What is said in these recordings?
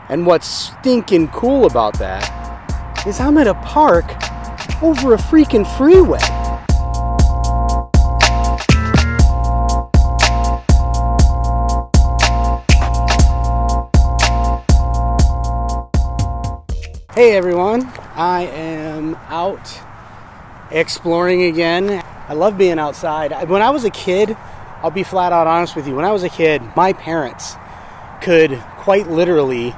And what's stinking cool about that is I'm at a park over a freaking freeway. Hey everyone, I am out exploring again. I love being outside. When I was a kid, I'll be flat out honest with you, when I was a kid, my parents could quite literally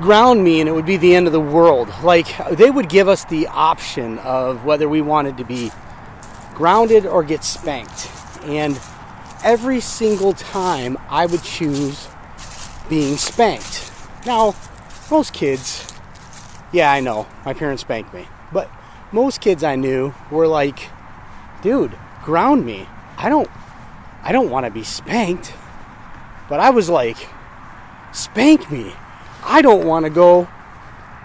ground me and it would be the end of the world. Like, they would give us the option of whether we wanted to be grounded or get spanked. And every single time I would choose being spanked. Now, most kids, yeah, I know, my parents spanked me. But most kids I knew were like, dude, ground me. I don't want to be spanked. But I was like, spank me. I don't want to go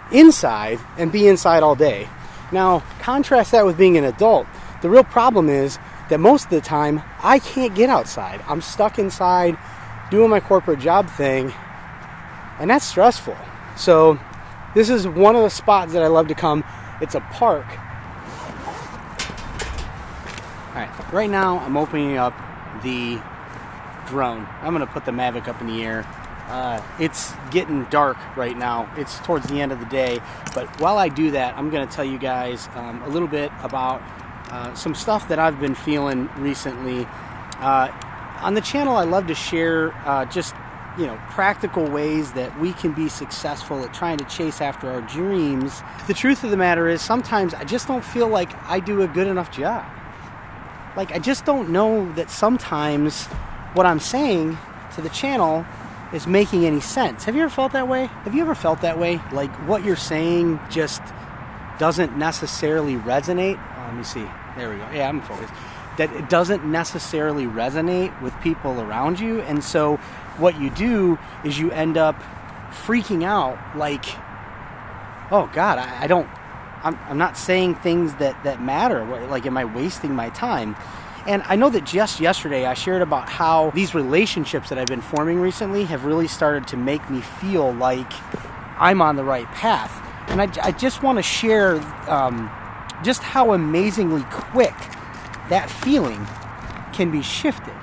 inside and be inside all day. Now, contrast that with being an adult. The real problem is that most of the time, I can't get outside. I'm stuck inside doing my corporate job thing, and that's stressful. So, this is one of the spots that I love to come. It's a park. Alright, right now I'm opening up the drone. I'm going to put the Mavic up in the air. It's getting dark right now. It's towards the end of the day. But while I do that, I'm going to tell you guys a little bit about some stuff that I've been feeling recently. On the channel, I love to share just practical ways that we can be successful at trying to chase after our dreams. The truth of the matter is sometimes I just don't feel like I do a good enough job. Like, I just don't know that sometimes what I'm saying to the channel is making any sense. Have you ever felt that way? Have you ever felt that way? Like, what you're saying just doesn't necessarily resonate? Let me see. There we go. Yeah, I'm focused. That it doesn't necessarily resonate with people around you. And so what you do is you end up freaking out like, oh God, I'm not saying things that matter. Like, am I wasting my time? And I know that just yesterday I shared about how these relationships that I've been forming recently have really started to make me feel like I'm on the right path. And I just want to share just how amazingly quick that feeling can be shifted.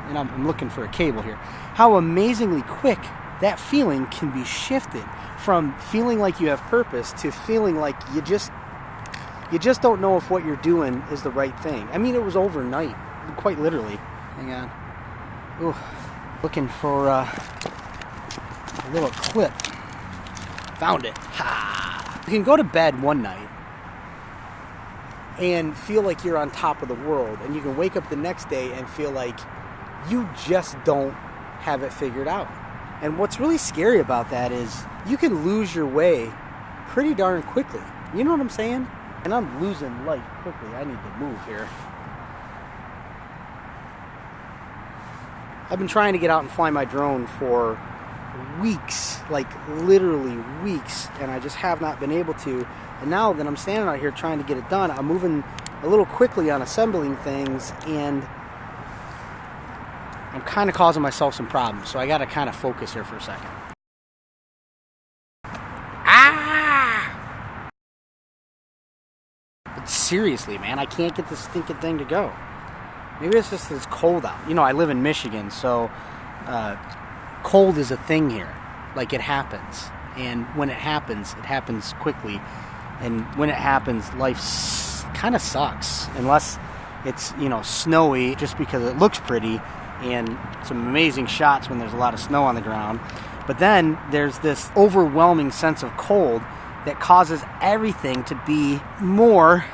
And I'm looking for a cable here. How amazingly quick that feeling can be shifted from feeling like you have purpose to feeling like you just don't know if what you're doing is the right thing. I mean, it was overnight, quite literally. Hang on. Ooh, looking for a little clip. Found it. Ha! You can go to bed one night and feel like you're on top of the world, and you can wake up the next day and feel like you just don't have it figured out. And what's really scary about that is you can lose your way pretty darn quickly. You know what I'm saying? And I'm losing light quickly. I need to move here. I've been trying to get out and fly my drone for weeks, like literally weeks, and I just have not been able to. And now that I'm standing out here trying to get it done, I'm moving a little quickly on assembling things, and I'm kind of causing myself some problems. So I got to kind of focus here for a second. But seriously, man, I can't get this stinking thing to go. Maybe it's just that it's cold out. You know, I live in Michigan, so cold is a thing here. Like, it happens. And when it happens quickly. And when it happens, life kind of sucks. Unless it's, snowy, just because it looks pretty. And some amazing shots when there's a lot of snow on the ground. But then there's this overwhelming sense of cold that causes everything to be more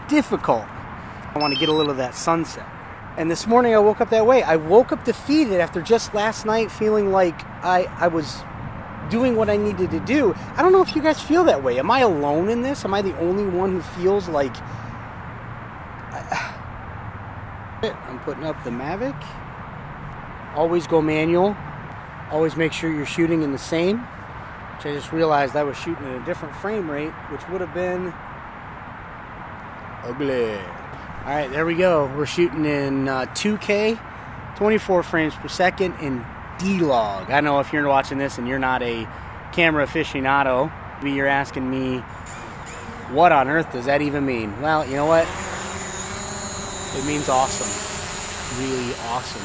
difficult. I want to get a little of that sunset. And this morning I woke up that way. I woke up defeated after just last night feeling like I was doing what I needed to do. I don't know if you guys feel that way. Am I alone in this? Am I the only one who feels like... I'm putting up the Mavic. Always go manual. Always make sure you're shooting in the same. Which I just realized I was shooting at a different frame rate, which would have been ugly. Alright, there we go. We're shooting in 2K, 24 frames per second, in D-log. I know if you're watching this and you're not a camera aficionado, maybe you're asking me, what on earth does that even mean? Well, you know what? It means awesome. Really awesome.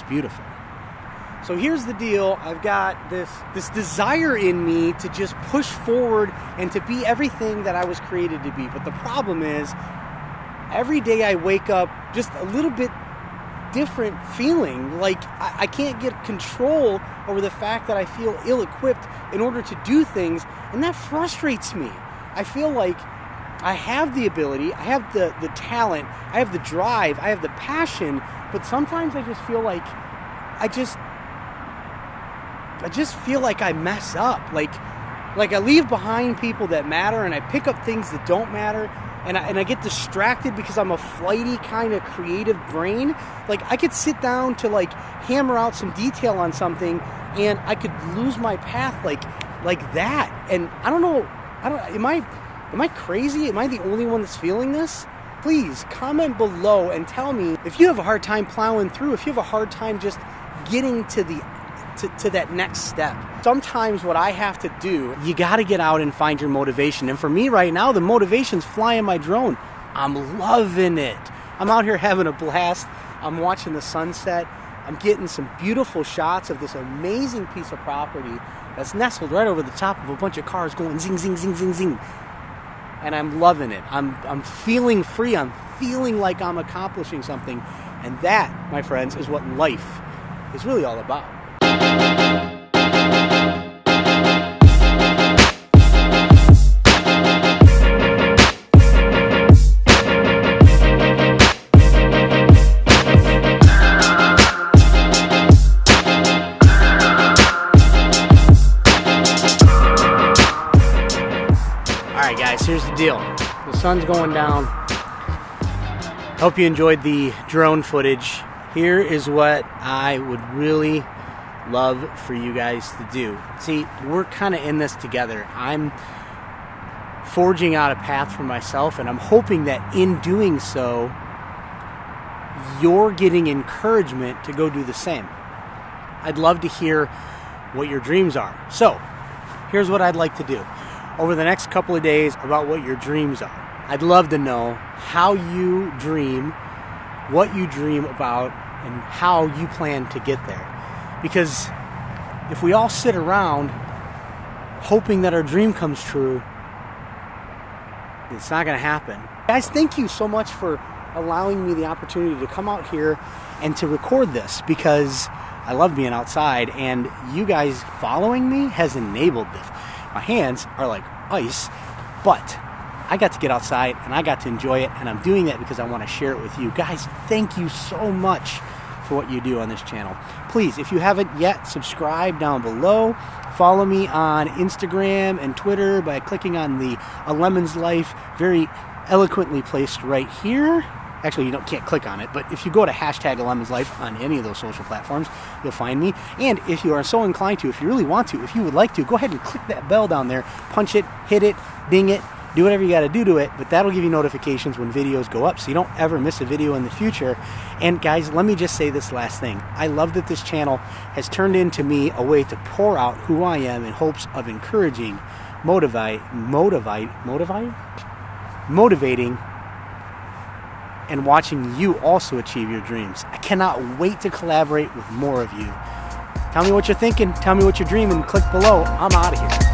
Beautiful. So here's the deal. I've got this desire in me to just push forward and to be everything that I was created to be. But the problem is, every day I wake up just a little bit different feeling. Like I can't get control over the fact that I feel ill-equipped in order to do things, and that frustrates me. I feel like I have the ability, I have the talent, I have the drive, I have the passion, but sometimes I just feel like I just feel like I mess up. Like I leave behind people that matter, and I pick up things that don't matter, and I get distracted because I'm a flighty kind of creative brain. Like I could sit down to like hammer out some detail on something, and I could lose my path like that. And I don't know. Am I crazy? Am I the only one that's feeling this? Please comment below and tell me if you have a hard time plowing through, if you have a hard time just getting to that next step. Sometimes what I have to do, you got to get out and find your motivation. And for me right now, the motivation's flying my drone. I'm loving it. I'm out here having a blast. I'm watching the sunset. I'm getting some beautiful shots of this amazing piece of property that's nestled right over the top of a bunch of cars going zing, zing, zing, zing, zing. And I'm loving it. I'm feeling free. I'm feeling like I'm accomplishing something. And that, my friends, is what life is really all about. Alright guys, here's the deal. The sun's going down. Hope you enjoyed the drone footage. Here is what I would really love for you guys to do. See, we're kind of in this together. I'm forging out a path for myself, and I'm hoping that in doing so, you're getting encouragement to go do the same. I'd love to hear what your dreams are. So, here's what I'd like to do. Over the next couple of days, about what your dreams are. I'd love to know how you dream, what you dream about, and how you plan to get there. Because if we all sit around hoping that our dream comes true, it's not going to happen. Guys, thank you so much for allowing me the opportunity to come out here and to record this, because I love being outside, and you guys following me has enabled this. My hands are like ice, but I got to get outside and I got to enjoy it, and I'm doing that because I want to share it with you. Guys, thank you so much for what you do on this channel. Please, if you haven't yet, subscribe down below. Follow me on Instagram and Twitter by clicking on the A Lemon's Life, very eloquently placed right here. Actually, you can't click on it, but if you go to hashtag A Lemon's Life on any of those social platforms, you'll find me. And if you are so inclined to, if you really want to, if you would like to, go ahead and click that bell down there, punch it, hit it, ding it, do whatever you got to do to it, but that'll give you notifications when videos go up so you don't ever miss a video in the future. And guys, let me just say this last thing. I love that this channel has turned into me a way to pour out who I am in hopes of encouraging, motivating, and watching you also achieve your dreams. I cannot wait to collaborate with more of you. Tell me what you're thinking. Tell me what you're dreaming. Click below. I'm out of here.